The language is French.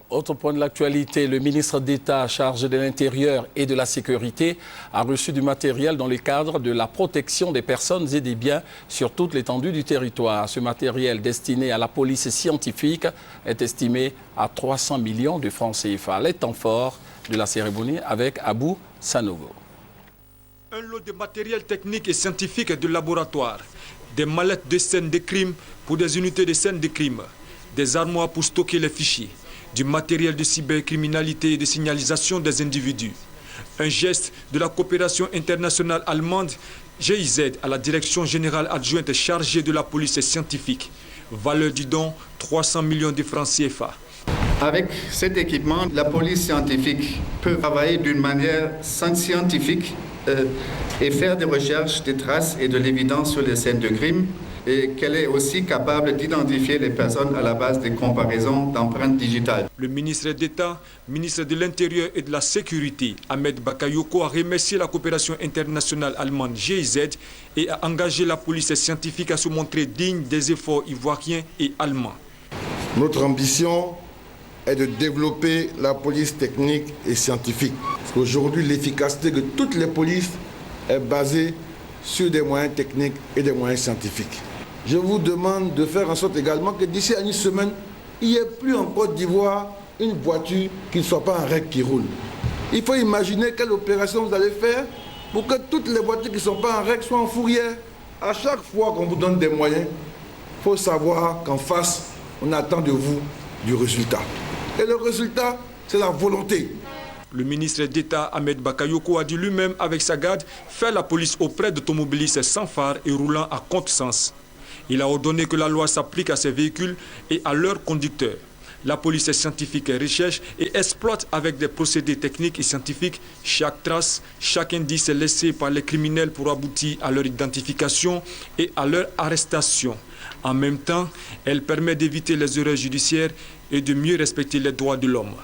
Autre point de l'actualité, le ministre d'État chargé de l'Intérieur et de la Sécurité a reçu du matériel dans le cadre de la protection des personnes et des biens sur toute l'étendue du territoire. Ce matériel destiné à la police scientifique est estimé à 300 millions de francs CFA. Les temps forts de la cérémonie avec Abou Sanogo. Un lot de matériel technique et scientifique de laboratoire, des mallettes de scène de crime pour des unités de scène de crime, des armoires pour stocker les fichiers, du matériel de cybercriminalité et de signalisation des individus. Un geste de la coopération internationale allemande, GIZ, à la direction générale adjointe chargée de la police scientifique. Valeur du don, 300 millions de francs CFA. Avec cet équipement, la police scientifique peut travailler d'une manière scientifique et faire des recherches, des traces et de l'évidence sur les scènes de crime, et qu'elle est aussi capable d'identifier les personnes à la base des comparaisons d'empreintes digitales. Le ministre d'État, ministre de l'Intérieur et de la Sécurité, Ahmed Bakayoko, a remercié la coopération internationale allemande GIZ et a engagé la police scientifique à se montrer digne des efforts ivoiriens et allemands. Notre ambition est de développer la police technique et scientifique. Parce qu'aujourd'hui, l'efficacité de toutes les polices est basée sur des moyens techniques et des moyens scientifiques. Je vous demande de faire en sorte également que d'ici à une semaine, il n'y ait plus en Côte d'Ivoire une voiture qui ne soit pas en règle qui roule. Il faut imaginer quelle opération vous allez faire pour que toutes les voitures qui ne sont pas en règle soient en fourrière. À chaque fois qu'on vous donne des moyens, il faut savoir qu'en face, on attend de vous du résultat. Et le résultat, c'est la volonté. Le ministre d'État Ahmed Bakayoko a dit lui-même avec sa garde faire la police auprès d'automobilistes sans phare et roulant à contresens. Il a ordonné que la loi s'applique à ces véhicules et à leurs conducteurs. La police scientifique recherche et exploite avec des procédés techniques et scientifiques chaque trace, chaque indice laissé par les criminels pour aboutir à leur identification et à leur arrestation. En même temps, elle permet d'éviter les erreurs judiciaires et de mieux respecter les droits de l'homme.